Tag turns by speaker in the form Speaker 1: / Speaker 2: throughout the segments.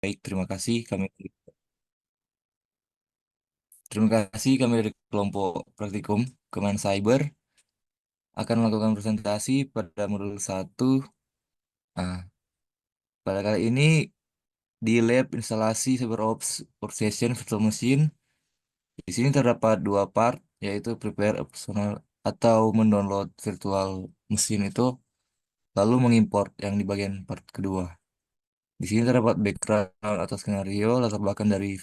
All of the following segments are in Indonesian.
Speaker 1: Baik, terima kasih kami dari kelompok praktikum Kemen Cyber akan melakukan presentasi pada modul satu. Nah, pada kali ini di lab instalasi CyberOps Workstation Virtual Machine, di sini terdapat dua part, yaitu prepare a personal atau mendownload virtual mesin itu, lalu mengimport yang di bagian part kedua. Di sini terdapat background atau skenario latar belakang dari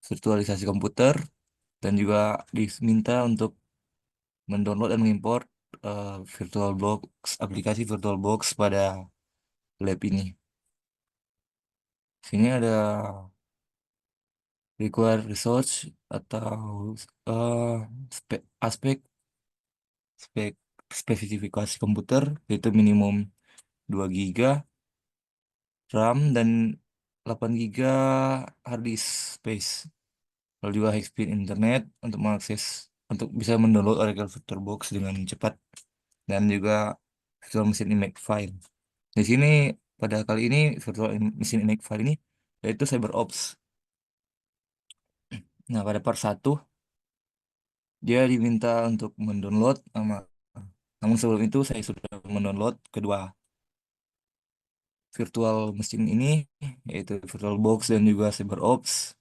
Speaker 1: virtualisasi komputer dan juga diminta untuk mendownload dan mengimport VirtualBox, aplikasi VirtualBox pada lab ini. Sini ada required resource atau eh, aspek spek spesifikasi komputer, yaitu minimum 2 giga RAM dan 8 giga hard disk space. Lalu juga high speed internet untuk mengakses untuk bisa mendownload Oracle VirtualBox dengan cepat, dan juga virtual machine image file. Di sini pada kali ini virtual machine image file ini yaitu CyberOps. Nah, pada part satu dia diminta untuk mendownload namun sebelum itu saya sudah mendownload kedua virtual machine ini, yaitu VirtualBox dan juga CyberOps.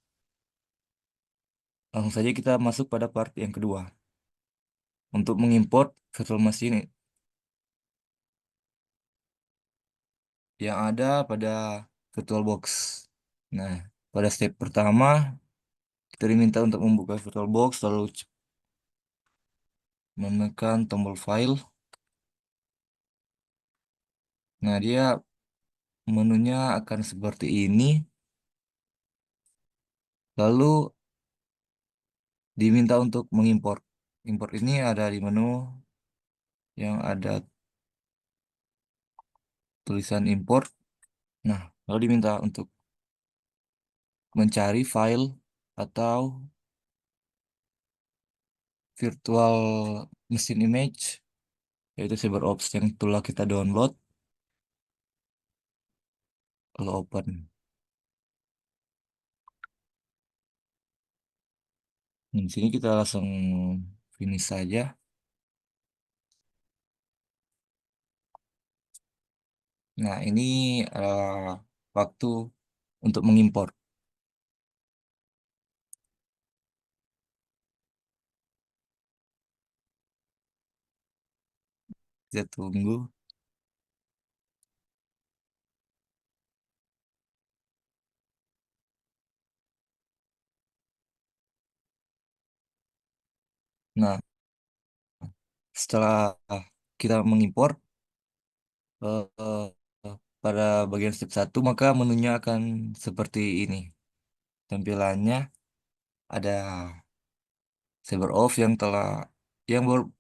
Speaker 1: Langsung saja kita masuk pada part yang kedua untuk mengimport virtual machine yang ada pada VirtualBox. Nah, pada step pertama kita diminta untuk membuka VirtualBox, lalu menekan tombol file. Nah, dia menunya akan seperti ini. Lalu diminta untuk mengimport. Import ini ada di menu yang ada tulisan import. Nah, lalu diminta untuk mencari file atau virtual machine image, yaitu CyberOps yang telah kita download, lalu open. Di sini kita langsung finish saja. Nah, ini waktu untuk mengimport. Kita tunggu. Nah, setelah kita mengimport pada bagian step satu, maka menunya akan seperti ini. Tampilannya ada saber off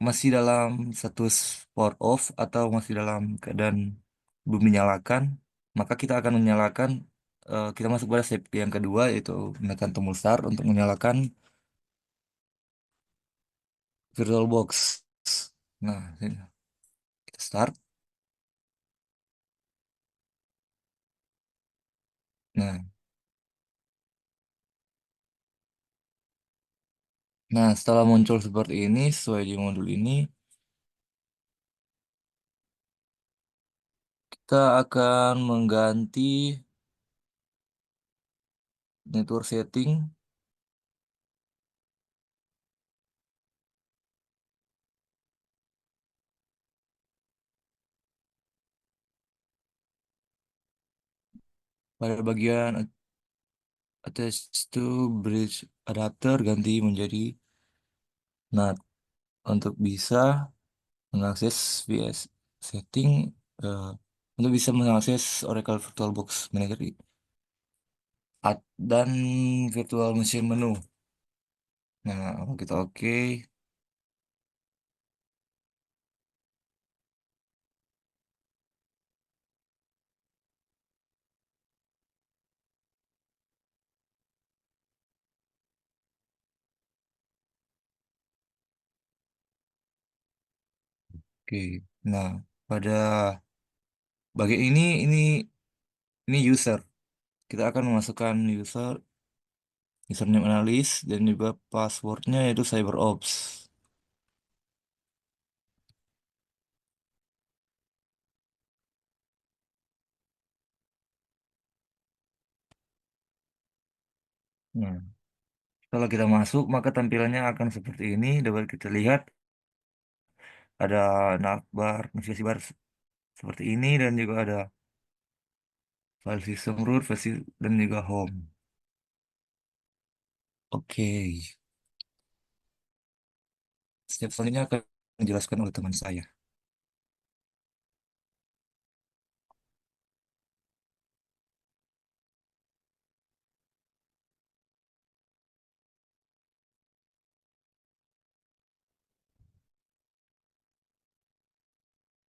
Speaker 1: masih dalam status power off atau masih dalam keadaan belum dinyalakan. Maka kita akan menyalakan, kita masuk pada step yang kedua, yaitu menekan tombol start untuk menyalakan VirtualBox. Nah, ini kita start. Nah, setelah muncul seperti ini sesuai di modul ini, kita akan mengganti network setting pada bagian attach to bridge adapter, ganti menjadi NAT untuk bisa mengakses VS setting, eh, untuk bisa mengakses Oracle VirtualBox Manager dan virtual machine menu. Nah, kalau kita oke. Oke. Nah, pada bagian ini Ini user. Kita akan memasukkan username analis dan juga passwordnya yaitu CyberOps. Nah, setelah kita masuk, maka tampilannya akan seperti ini. Dapat kita lihat ada navbar, navigasi bar seperti ini dan juga ada file system root, dan juga home. Oke, step selanjutnya akan dijelaskan oleh teman saya.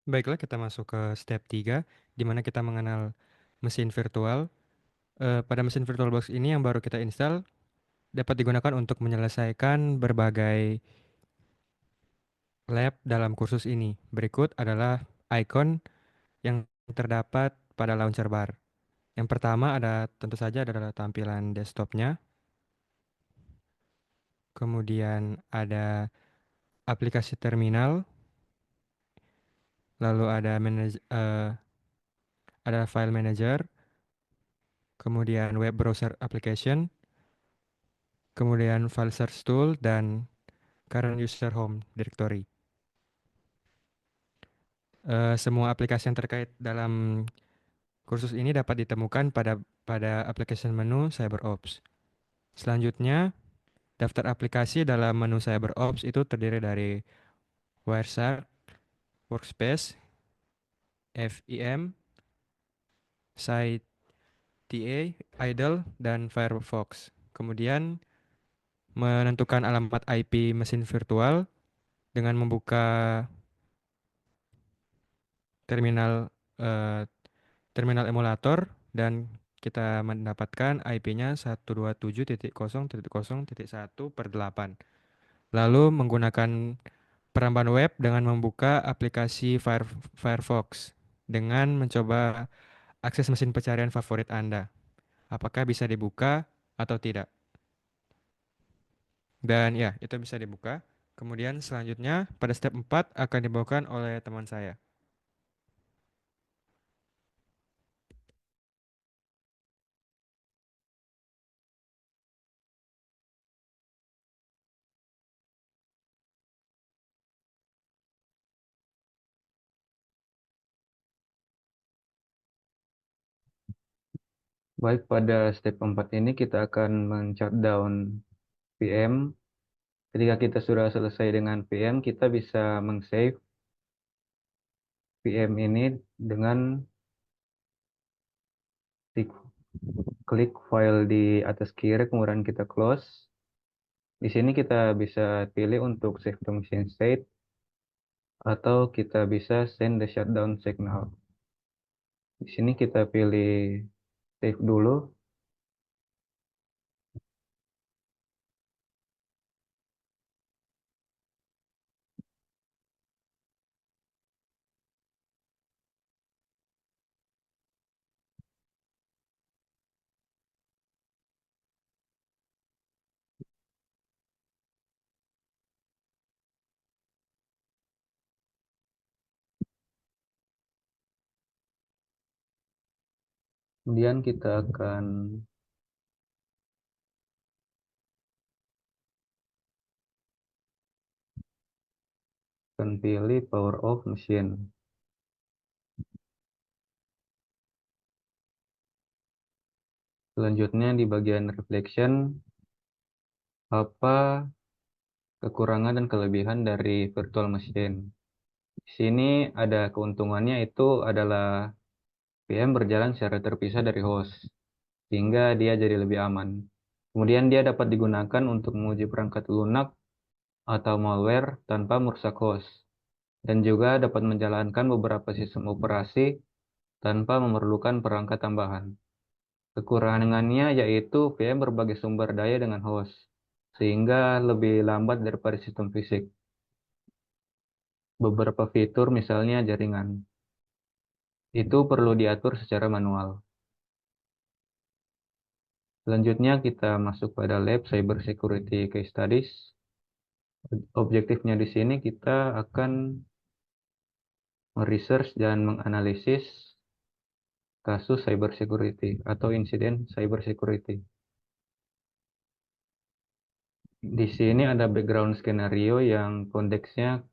Speaker 2: Baiklah, kita masuk ke step 3, di mana kita mengenal mesin virtual. Pada mesin VirtualBox ini yang baru kita install, dapat digunakan untuk menyelesaikan berbagai lab dalam kursus ini. Berikut adalah icon yang terdapat pada launcher bar. Yang pertama ada tentu saja adalah tampilan desktopnya, kemudian ada aplikasi terminal, lalu ada file manager, kemudian web browser application, kemudian file search tool, dan current user home directory. Semua aplikasi yang terkait dalam kursus ini dapat ditemukan pada application menu CyberOps. Selanjutnya, daftar aplikasi dalam menu CyberOps itu terdiri dari Wireshark, Workspace, FEM, SciTA, Idle, dan Firefox. Kemudian, menentukan alamat IP mesin virtual dengan membuka terminal eh, terminal emulator dan kita mendapatkan IP-nya 127.0.0.1/8. Lalu menggunakan perambahan web dengan membuka aplikasi Firefox dengan mencoba akses mesin pencarian favorit Anda. Apakah bisa dibuka atau tidak? Dan ya, itu bisa dibuka. Kemudian selanjutnya pada step 4 akan dibawakan oleh teman saya.
Speaker 3: Baik, pada step 4 ini kita akan men-shutdown VM. Ketika kita sudah selesai dengan VM, kita bisa meng-save VM ini dengan klik file di atas kiri, kemudian kita close. Di sini kita bisa pilih untuk save to machine state, atau kita bisa send the shutdown signal. Di sini kita pilih save dulu. Kemudian kita akan pilih power off machine. Selanjutnya di bagian reflection, apa kekurangan dan kelebihan dari virtual machine. Di sini ada keuntungannya, itu adalah VM berjalan secara terpisah dari host, sehingga dia jadi lebih aman. Kemudian dia dapat digunakan untuk menguji perangkat lunak atau malware tanpa merusak host, dan juga dapat menjalankan beberapa sistem operasi tanpa memerlukan perangkat tambahan. Kekurangannya yaitu VM berbagai sumber daya dengan host, sehingga lebih lambat daripada sistem fisik. Beberapa fitur misalnya jaringan, itu perlu diatur secara manual. Selanjutnya kita masuk pada lab Cyber Security Case Studies. Objektifnya di sini kita akan meresearch dan menganalisis kasus cyber security atau insiden cyber security. Di sini ada background skenario yang konteksnya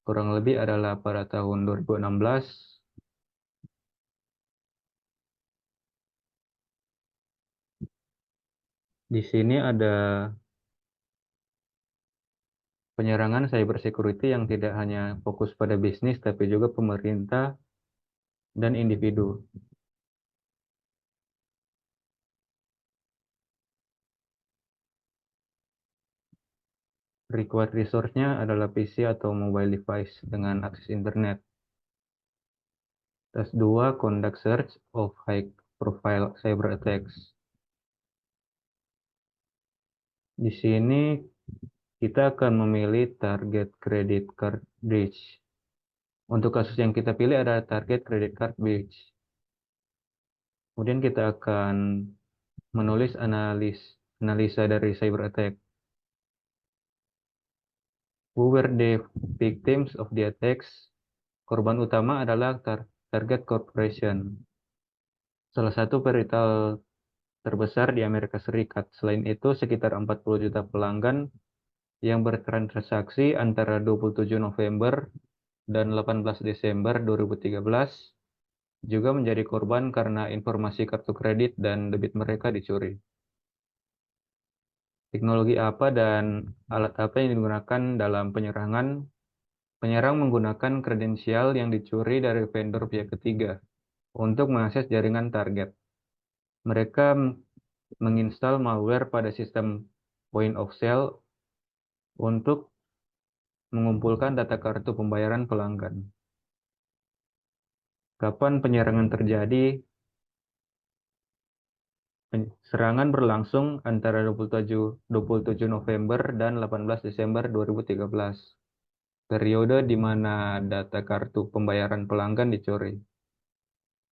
Speaker 3: kurang lebih adalah pada tahun 2016. Di sini ada penyerangan cyber security yang tidak hanya fokus pada bisnis tapi juga pemerintah dan individu. Required resource-nya adalah PC atau mobile device dengan akses internet. Task 2, conduct search of high profile cyber attacks. Di sini kita akan memilih target credit card breach. Untuk kasus yang kita pilih adalah target credit card breach. Kemudian kita akan menulis analisa dari cyber attack. Who were the victims of the attacks? Korban utama adalah target corporation, salah satu peritel terbesar di Amerika Serikat. Selain itu, sekitar 40 juta pelanggan yang bertransaksi antara 27 November dan 18 Desember 2013 juga menjadi korban karena informasi kartu kredit dan debit mereka dicuri. Teknologi apa dan alat apa yang digunakan dalam penyerangan? Penyerang menggunakan kredensial yang dicuri dari vendor pihak ketiga untuk mengakses jaringan target. Mereka menginstal malware pada sistem point of sale untuk mengumpulkan data kartu pembayaran pelanggan. Kapan penyerangan terjadi? Serangan berlangsung antara 27 November dan 18 Desember 2013. Periode di mana data kartu pembayaran pelanggan dicuri.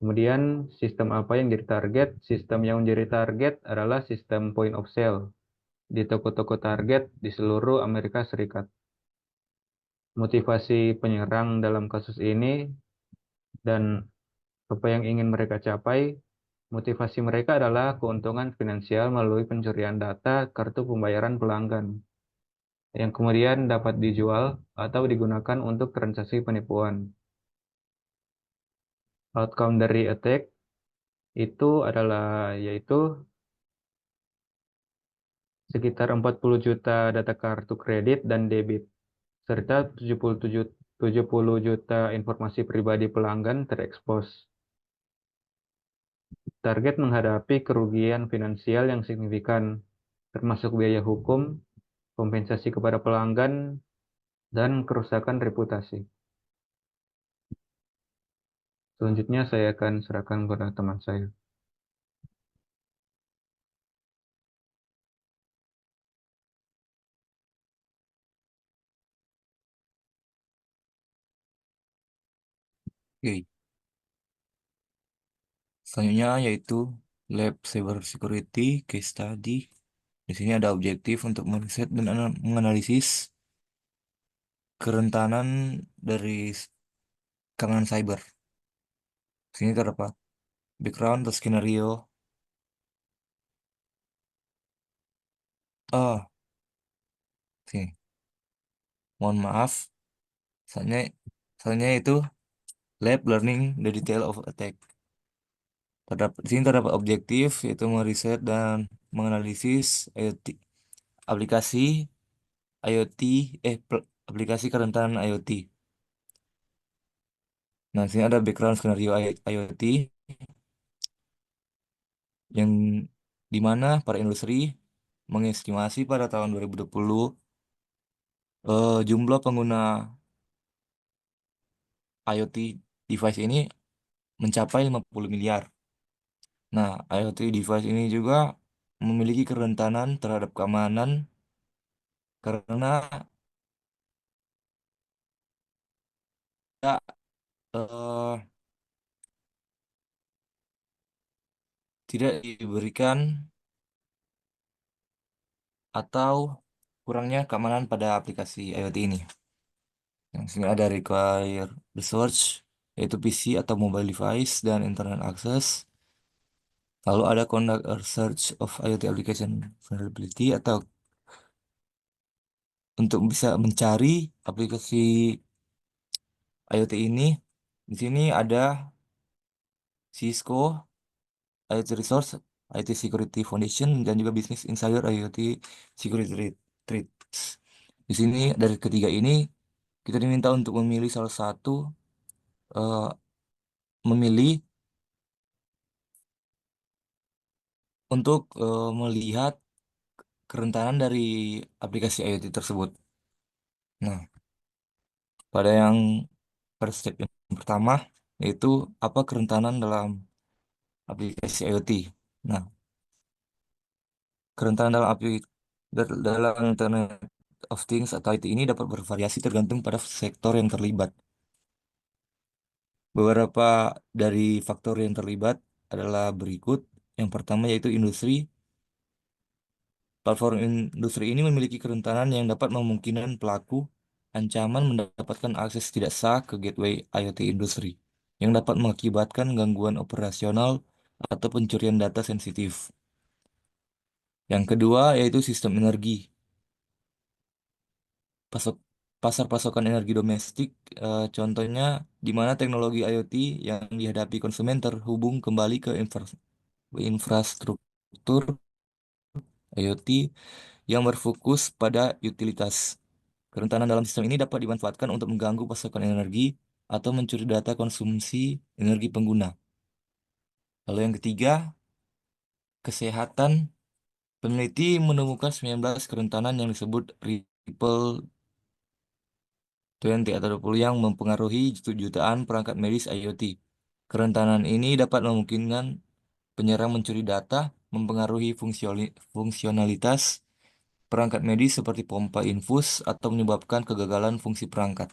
Speaker 3: Kemudian sistem apa yang jadi target? Sistem yang menjadi target adalah sistem point of sale di toko-toko target di seluruh Amerika Serikat. Motivasi penyerang dalam kasus ini dan apa yang ingin mereka capai, motivasi mereka adalah keuntungan finansial melalui pencurian data kartu pembayaran pelanggan yang kemudian dapat dijual atau digunakan untuk transaksi penipuan. Outcome dari attack itu adalah yaitu sekitar 40 juta data kartu kredit dan debit serta 70 juta informasi pribadi pelanggan terekspos. Target menghadapi kerugian finansial yang signifikan, termasuk biaya hukum, kompensasi kepada pelanggan, dan kerusakan reputasi. Selanjutnya saya akan serahkan kepada teman saya.
Speaker 1: Oke. Selanjutnya yaitu Lab Cyber Security Case Study. Di sini ada objektif untuk meriset dan menganalisis kerentanan dari keamanan cyber. Di sini terdapat background atau skenario. Ah, sini. Mohon maaf. Soalnya, soalnya itu lab learning the detail of attack. Di sini terdapat objektif yaitu meriset dan menganalisis IoT, aplikasi IoT, aplikasi kerentanan IoT. Nah, di sini ada background skenario IoT yang di mana para industri mengestimasi pada tahun 2020 jumlah pengguna IoT device ini mencapai 50 miliar. Nah, IoT device ini juga memiliki kerentanan terhadap keamanan karena tidak eh, tidak diberikan atau kurangnya keamanan pada aplikasi IoT ini. Yang sini ada require research, yaitu PC atau mobile device dan internet access. Lalu ada conduct a search of IoT application vulnerability atau untuk bisa mencari aplikasi IoT ini. Di sini ada Cisco, IoT Resource, IT Security Foundation, dan juga Business Insider IoT Security Threats. Di sini dari ketiga ini kita diminta untuk memilih salah satu, eh, memilih untuk melihat kerentanan dari aplikasi IoT tersebut. Nah, pada yang pada step yang pertama yaitu apa kerentanan dalam aplikasi IoT. Nah, kerentanan dalam Internet of Things atau IT ini dapat bervariasi tergantung pada sektor yang terlibat. Beberapa dari faktor yang terlibat adalah berikut. Yang pertama yaitu industri. Platform industri ini memiliki kerentanan yang dapat memungkinkan pelaku ancaman mendapatkan akses tidak sah ke gateway IoT industri, yang dapat mengakibatkan gangguan operasional atau pencurian data sensitif. Yang kedua yaitu sistem energi. Pasok, pasar pasokan energi domestik, contohnya di mana teknologi IoT yang dihadapi konsumen terhubung kembali ke infrastruktur IoT yang berfokus pada utilitas. Kerentanan dalam sistem ini dapat dimanfaatkan untuk mengganggu pasokan energi atau mencuri data konsumsi energi pengguna. Lalu yang ketiga, kesehatan. Peneliti menemukan 19 kerentanan yang disebut Ripple 20 atau 20 yang mempengaruhi jutaan perangkat medis IoT. Kerentanan ini dapat memungkinkan penyerang mencuri data, mempengaruhi fungsionalitas perangkat medis seperti pompa infus atau menyebabkan kegagalan fungsi perangkat.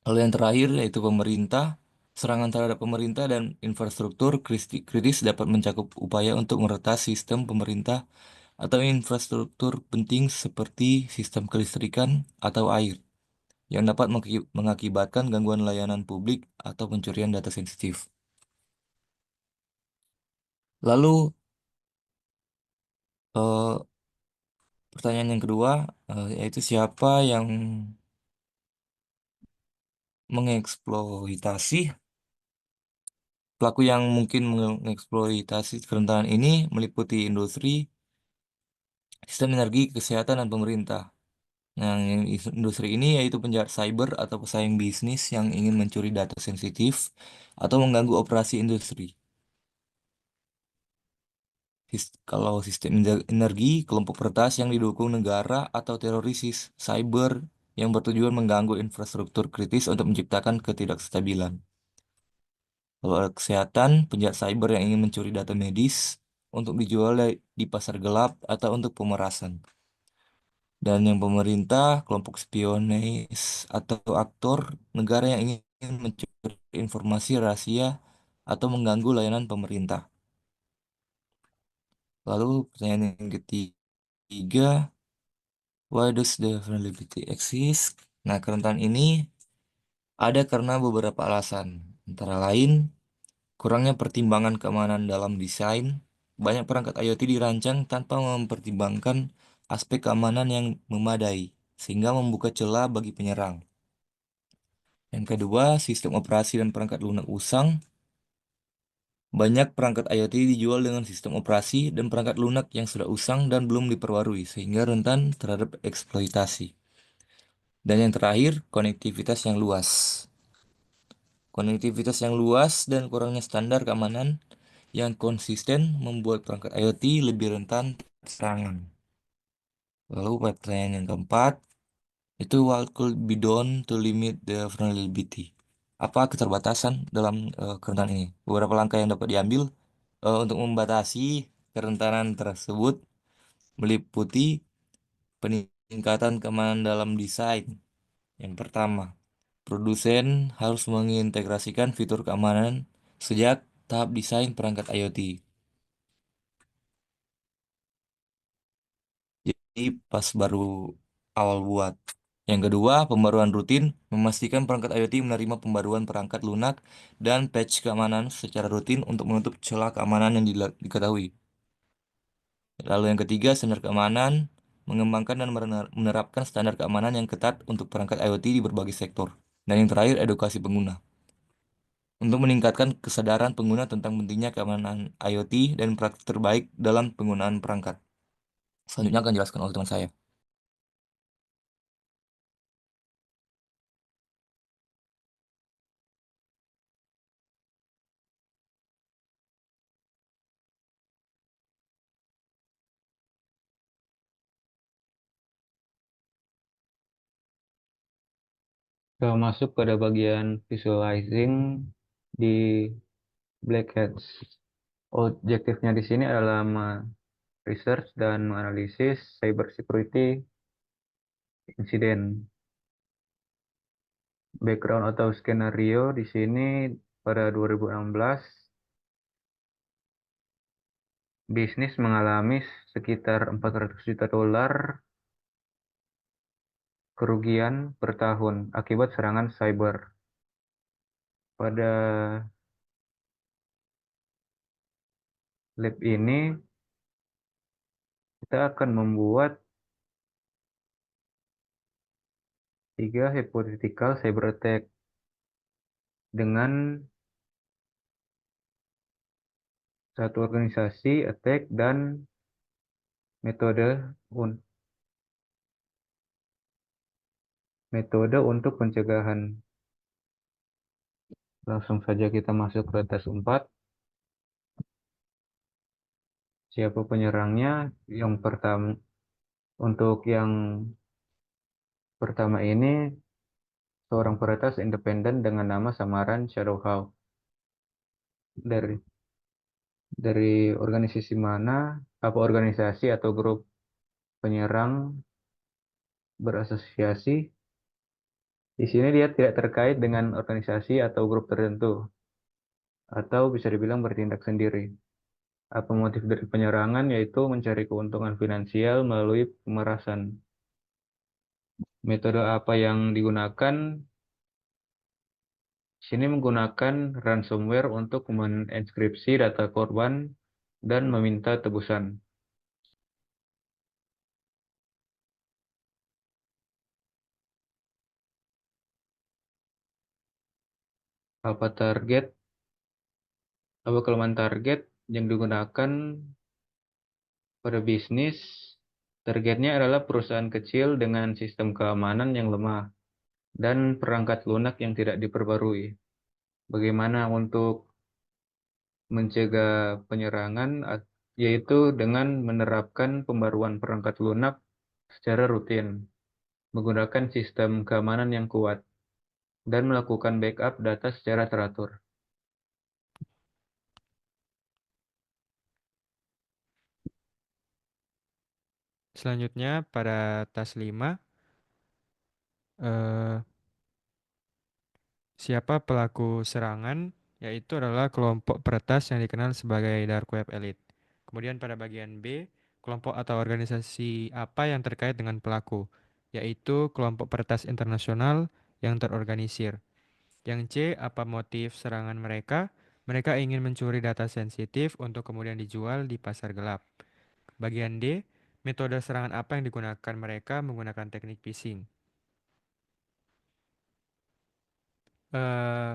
Speaker 1: Lalu yang terakhir yaitu pemerintah. Serangan terhadap pemerintah dan infrastruktur kritis dapat mencakup upaya untuk meretas sistem pemerintah atau infrastruktur penting seperti sistem kelistrikan atau air yang dapat mengakibatkan gangguan layanan publik atau pencurian data sensitif. Lalu eh, pertanyaan yang kedua, yaitu siapa yang mengeksploitasi. Pelaku yang mungkin mengeksploitasi kerentanan ini meliputi industri, sistem energi, kesehatan, dan pemerintah. Nah, yang industri ini yaitu penjahat cyber atau pesaing bisnis yang ingin mencuri data sensitif atau mengganggu operasi industri. Kalau sistem energi, kelompok peretas yang didukung negara atau teroris cyber yang bertujuan mengganggu infrastruktur kritis untuk menciptakan ketidakstabilan. Kalau ada kesehatan, penjahat cyber yang ingin mencuri data medis untuk dijual di pasar gelap atau untuk pemerasan. Dan yang pemerintah, kelompok spionis atau aktor negara yang ingin mencuri informasi rahasia atau mengganggu layanan pemerintah. Lalu pertanyaan yang ketiga, why does the vulnerability exist? Nah, kerentanan ini ada karena beberapa alasan. Antara lain, kurangnya pertimbangan keamanan dalam desain. Banyak perangkat IoT dirancang tanpa mempertimbangkan aspek keamanan yang memadai, sehingga membuka celah bagi penyerang. Yang kedua, sistem operasi dan perangkat lunak usang. Banyak perangkat IoT dijual dengan sistem operasi dan perangkat lunak yang sudah usang dan belum diperbarui, sehingga rentan terhadap eksploitasi. Dan yang terakhir, konektivitas yang luas. Konektivitas yang luas dan kurangnya standar keamanan yang konsisten membuat perangkat IoT lebih rentan serangan. Lalu pertanyaan yang keempat, itu what could be done to limit the vulnerability? Apa keterbatasan dalam kerentanan ini? Beberapa langkah yang dapat diambil untuk membatasi kerentanan tersebut meliputi peningkatan keamanan dalam desain. Yang pertama, produsen harus mengintegrasikan fitur keamanan sejak tahap desain perangkat IoT. pas baru awal buat. Yang kedua, pembaruan rutin memastikan perangkat IoT menerima pembaruan perangkat lunak dan patch keamanan secara rutin untuk menutup celah keamanan yang diketahui. Lalu yang ketiga, standar keamanan mengembangkan dan menerapkan standar keamanan yang ketat untuk perangkat IoT di berbagai sektor. Dan yang terakhir, edukasi pengguna untuk meningkatkan kesadaran pengguna tentang pentingnya keamanan IoT dan praktik terbaik dalam penggunaan perangkat. Selanjutnya akan dijelaskan oleh teman saya.
Speaker 3: Kita masuk pada bagian visualizing di Black Hats. Objektifnya di sini adalah research dan menganalisis cyber security incident. Background atau skenario di sini pada 2016 bisnis mengalami sekitar 400 juta dolar kerugian per tahun akibat serangan cyber. Pada lab ini kita akan membuat 3 hypothetical cyber attack dengan satu organisasi attack dan metode metode untuk pencegahan. Langsung saja kita masuk ke tes 4. Siapa penyerangnya? Yang pertama, untuk yang pertama ini seorang peretas independen dengan nama samaran Shadowhawk. Dari organisasi mana? Apa organisasi atau grup penyerang berasosiasi? Di sini dia tidak terkait dengan organisasi atau grup tertentu, atau bisa dibilang bertindak sendiri. Apa motif dari penyerangan? Yaitu mencari keuntungan finansial melalui pemerasan. Metode apa yang digunakan? Di sini menggunakan ransomware untuk menenskripsi data korban dan meminta tebusan. Apa target? Apa kelemahan target yang digunakan pada bisnis? Targetnya adalah perusahaan kecil dengan sistem keamanan yang lemah dan perangkat lunak yang tidak diperbarui. Bagaimana untuk mencegah penyerangan? Yaitu dengan menerapkan pembaruan perangkat lunak secara rutin, menggunakan sistem keamanan yang kuat, dan melakukan backup data secara teratur.
Speaker 2: Selanjutnya pada tas 5, eh, siapa pelaku serangan? Yaitu adalah kelompok peretas yang dikenal sebagai Dark Web Elite. Kemudian pada bagian B, kelompok atau organisasi apa yang terkait dengan pelaku? Yaitu kelompok peretas internasional yang terorganisir. Yang C, apa motif serangan mereka? Mereka ingin mencuri data sensitif untuk kemudian dijual di pasar gelap. Bagian D, metode serangan apa yang digunakan mereka menggunakan teknik phishing. Eh,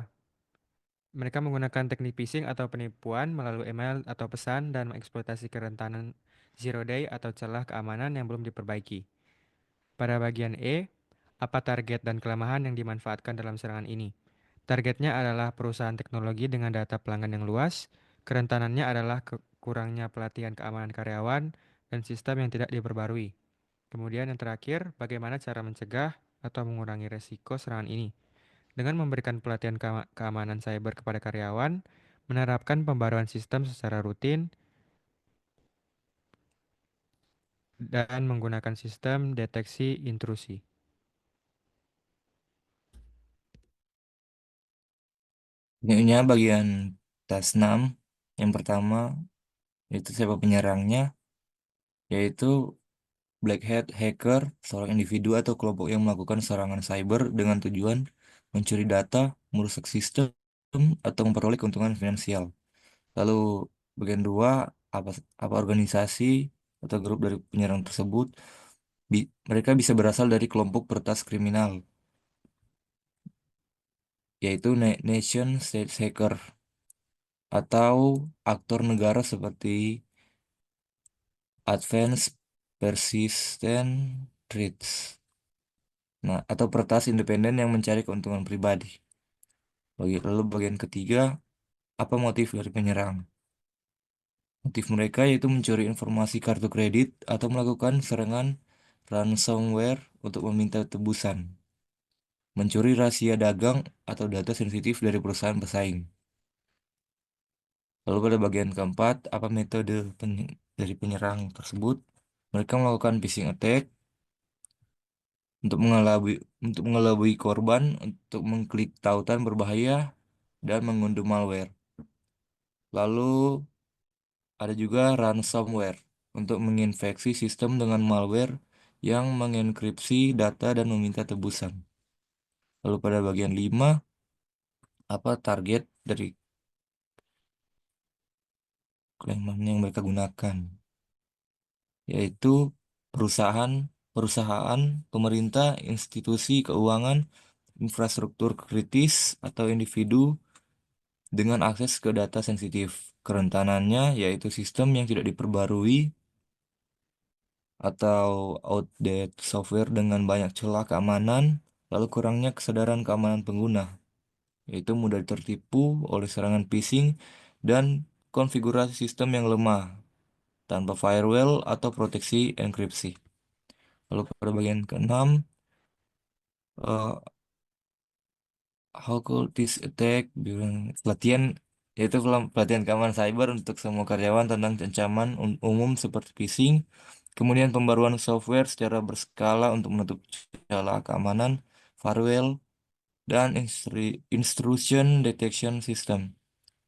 Speaker 2: Mereka menggunakan teknik phishing atau penipuan melalui email atau pesan dan mengeksploitasi kerentanan zero day atau celah keamanan yang belum diperbaiki. Pada bagian E, apa target dan kelemahan yang dimanfaatkan dalam serangan ini? Targetnya adalah perusahaan teknologi dengan data pelanggan yang luas, kerentanannya adalah kurangnya pelatihan keamanan karyawan, dan sistem yang tidak diperbarui. Kemudian yang terakhir, bagaimana cara mencegah atau mengurangi resiko serangan ini? Dengan memberikan pelatihan keamanan cyber kepada karyawan, menerapkan pembaruan sistem secara rutin, dan menggunakan sistem deteksi intrusi.
Speaker 1: Selanjutnya bagian tas 6. Yang pertama, yaitu siapa penyerangnya, yaitu Black hat hacker, seorang individu atau kelompok yang melakukan serangan cyber dengan tujuan mencuri data, merusak sistem, atau memperoleh keuntungan finansial. Lalu bagian dua, apa apa organisasi atau grup dari penyerang tersebut mereka bisa berasal dari kelompok peretas kriminal, yaitu nation state hacker atau aktor negara seperti Advanced Persistent Threats. Nah, atau peretas independen yang mencari keuntungan pribadi. Lalu bagian ketiga, apa motif dari penyerang? Motif mereka yaitu mencuri informasi kartu kredit atau melakukan serangan ransomware untuk meminta tebusan, mencuri rahasia dagang atau data sensitif dari perusahaan pesaing. Lalu pada bagian keempat, apa metode dari penyerang tersebut? Mereka melakukan phishing attack untuk mengelabui korban untuk mengklik tautan berbahaya dan mengunduh malware. Lalu ada juga ransomware untuk menginfeksi sistem dengan malware yang mengenkripsi data dan meminta tebusan. Lalu pada bagian 5, apa target dari kelemahan yang mereka gunakan? Yaitu perusahaan, perusahaan, pemerintah, institusi keuangan, infrastruktur kritis, atau individu dengan akses ke data sensitif. Kerentanannya yaitu sistem yang tidak diperbarui atau outdated software dengan banyak celah keamanan, lalu kurangnya kesadaran keamanan pengguna, yaitu mudah tertipu oleh serangan phishing dan konfigurasi sistem yang lemah tanpa firewall atau proteksi enkripsi. Lalu pada bagian keenam, eh, how could this attack bilang pelatihan, yaitu pelatihan keamanan cyber untuk semua karyawan tentang ancaman umum seperti phishing, kemudian pembaruan software secara berskala untuk menutup celah keamanan, firewall, dan intrusion detection system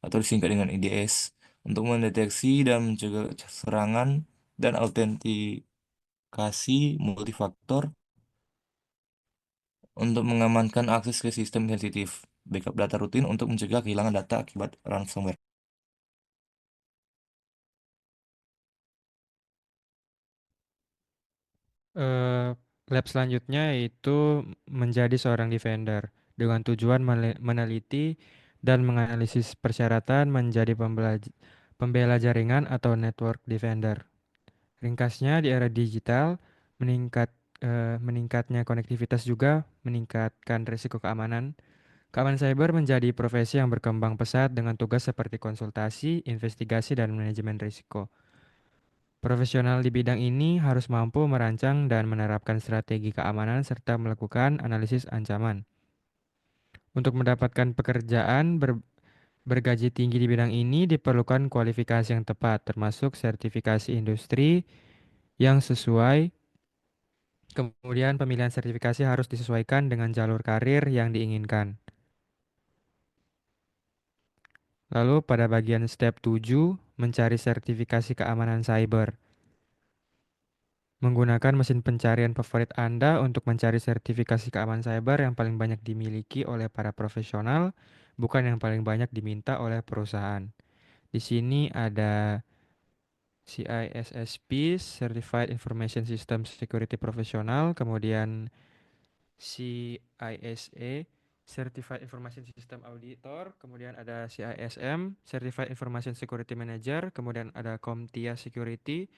Speaker 1: atau disingkat dengan IDS untuk mendeteksi dan mencegah serangan dan autentikasi multifaktor untuk mengamankan akses ke sistem sensitif, backup data rutin untuk mencegah kehilangan data akibat ransomware.
Speaker 2: Eh, Lab selanjutnya yaitu menjadi seorang defender dengan tujuan meneliti dan menganalisis persyaratan menjadi pembela jaringan atau network defender. Ringkasnya, di era digital, meningkat meningkatnya konektivitas juga meningkatkan risiko keamanan. Keamanan cyber menjadi profesi yang berkembang pesat dengan tugas seperti konsultasi, investigasi, dan manajemen risiko. Profesional di bidang ini harus mampu merancang dan menerapkan strategi keamanan serta melakukan analisis ancaman. Untuk mendapatkan pekerjaan bergaji tinggi di bidang ini diperlukan kualifikasi yang tepat, termasuk sertifikasi industri yang sesuai. Kemudian pemilihan sertifikasi harus disesuaikan dengan jalur karir yang diinginkan. Lalu pada bagian step 7, mencari sertifikasi keamanan cyber. Menggunakan mesin pencarian favorit Anda untuk mencari sertifikasi keamanan cyber yang paling banyak dimiliki oleh para profesional, bukan yang paling banyak diminta oleh perusahaan. Di sini ada CISSP, Certified Information System Security Professional, kemudian CISA, Certified Information System Auditor, kemudian ada CISM, Certified Information Security Manager, kemudian ada CompTIA Security,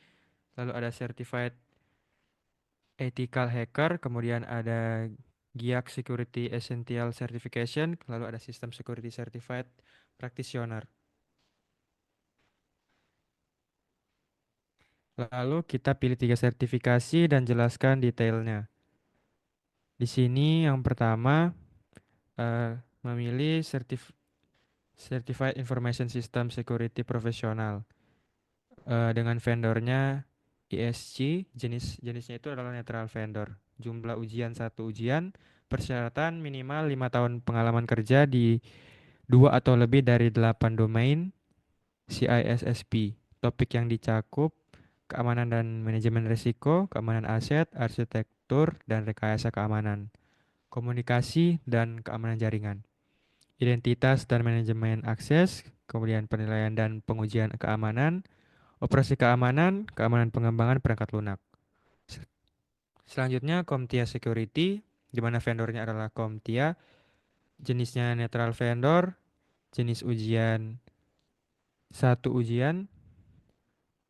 Speaker 2: lalu ada Certified Ethical Hacker, kemudian ada GIAC Security Essential Certification, lalu ada System Security Certified Practitioner. Lalu kita pilih 3 sertifikasi dan jelaskan detailnya. Di sini yang pertama memilih Certified Information System Security Professional dengan vendornya ESG, jenisnya itu adalah netral vendor. Jumlah ujian 1 ujian, persyaratan minimal 5 tahun pengalaman kerja di 2 atau lebih dari 8 domain CISSP. Topik yang dicakup keamanan dan manajemen risiko, keamanan aset, arsitektur, dan rekayasa keamanan, komunikasi dan keamanan jaringan, identitas dan manajemen akses, kemudian penilaian dan pengujian keamanan, operasi keamanan, keamanan pengembangan perangkat lunak. Selanjutnya CompTIA Security, di mana vendornya adalah CompTIA, jenisnya netral vendor, jenis ujian satu ujian,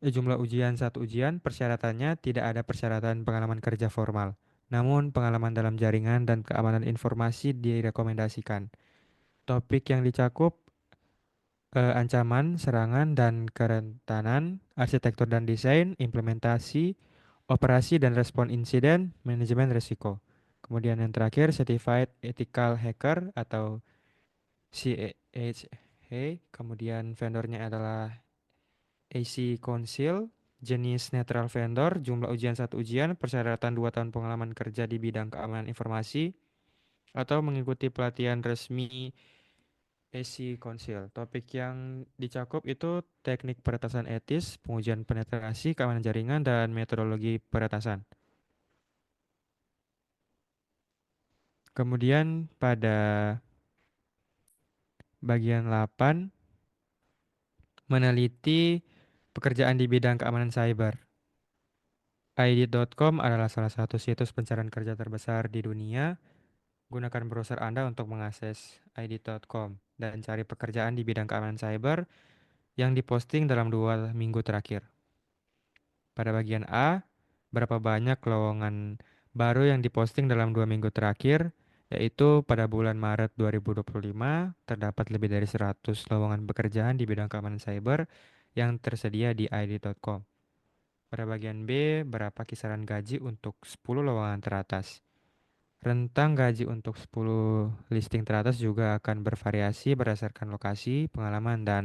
Speaker 2: jumlah ujian satu ujian, persyaratannya tidak ada persyaratan pengalaman kerja formal. Namun pengalaman dalam jaringan dan keamanan informasi direkomendasikan. Topik yang dicakup ancaman, serangan, dan kerentanan, arsitektur dan desain, implementasi, operasi dan respon insiden, manajemen risiko. Kemudian yang terakhir, Certified Ethical Hacker atau CEHA. Kemudian vendornya adalah AC Council, jenis netral vendor, jumlah ujian satu ujian, persyaratan 2 tahun pengalaman kerja di bidang keamanan informasi, atau mengikuti pelatihan resmi AC Council. Topik yang dicakup itu teknik peretasan etis, pengujian penetrasi, keamanan jaringan, dan metodologi peretasan. Kemudian pada bagian 8, meneliti pekerjaan di bidang keamanan cyber. ID.com adalah salah satu situs pencarian kerja terbesar di dunia. Gunakan browser Anda untuk mengakses ID.com dan cari pekerjaan di bidang keamanan cyber yang diposting dalam 2 minggu terakhir. Pada bagian A, berapa banyak lowongan baru yang diposting dalam 2 minggu terakhir, yaitu pada bulan Maret 2025 terdapat lebih dari 100 lowongan pekerjaan di bidang keamanan cyber yang tersedia di ID.com. Pada bagian B, berapa kisaran gaji untuk 10 lowongan teratas. Rentang gaji untuk 10 listing teratas juga akan bervariasi berdasarkan lokasi, pengalaman, dan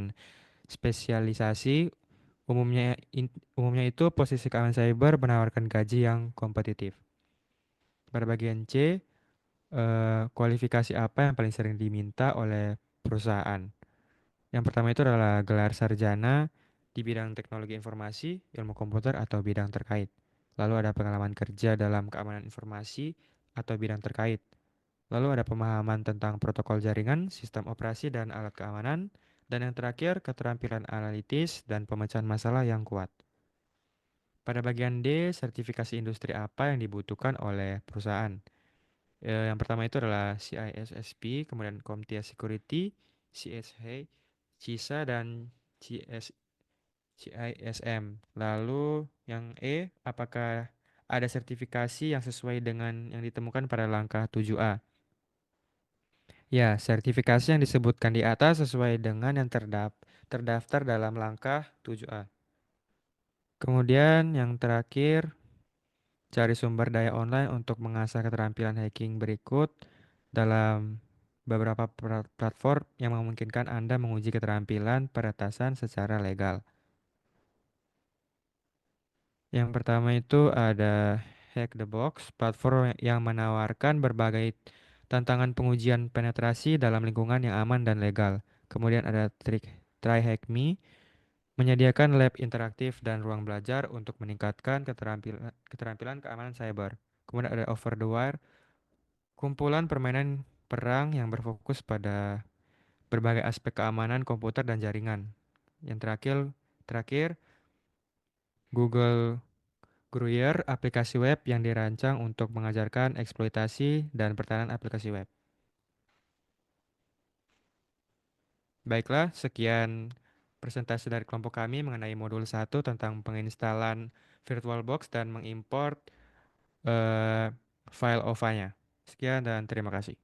Speaker 2: spesialisasi. Umumnya itu posisi keamanan cyber menawarkan gaji yang kompetitif. Pada bagian C, kualifikasi apa yang paling sering diminta oleh perusahaan? Yang pertama itu adalah gelar sarjana di bidang teknologi informasi, ilmu komputer, atau bidang terkait. Lalu ada pengalaman kerja dalam keamanan informasi atau bidang terkait. Lalu ada pemahaman tentang protokol jaringan, sistem operasi, dan alat keamanan. Dan yang terakhir, keterampilan analitis dan pemecahan masalah yang kuat. Pada bagian D, sertifikasi industri apa yang dibutuhkan oleh perusahaan? Yang pertama itu adalah CISSP, kemudian CompTIA Security, CSH, CISA, dan CS, CISM. Lalu yang E, apakah ada sertifikasi yang sesuai dengan yang ditemukan pada langkah 7A? Ya, sertifikasi yang disebutkan di atas sesuai dengan yang terdaftar dalam langkah 7A. Kemudian yang terakhir, cari sumber daya online untuk mengasah keterampilan hacking berikut dalam beberapa platform yang memungkinkan Anda menguji keterampilan peretasan secara legal. Yang pertama itu ada Hack the Box, platform yang menawarkan berbagai tantangan pengujian penetrasi dalam lingkungan yang aman dan legal. Kemudian ada Try Hack Me, menyediakan lab interaktif dan ruang belajar untuk meningkatkan keterampilan keamanan cyber. Kemudian ada Over the Wire, kumpulan permainan perang yang berfokus pada berbagai aspek keamanan komputer dan jaringan. Yang terakhir Google Gruyer, aplikasi web yang dirancang untuk mengajarkan eksploitasi dan pertahanan aplikasi web. Baiklah, sekian presentasi dari kelompok kami mengenai modul 1 tentang penginstalan VirtualBox dan mengimport file OVA-nya. Sekian dan terima kasih.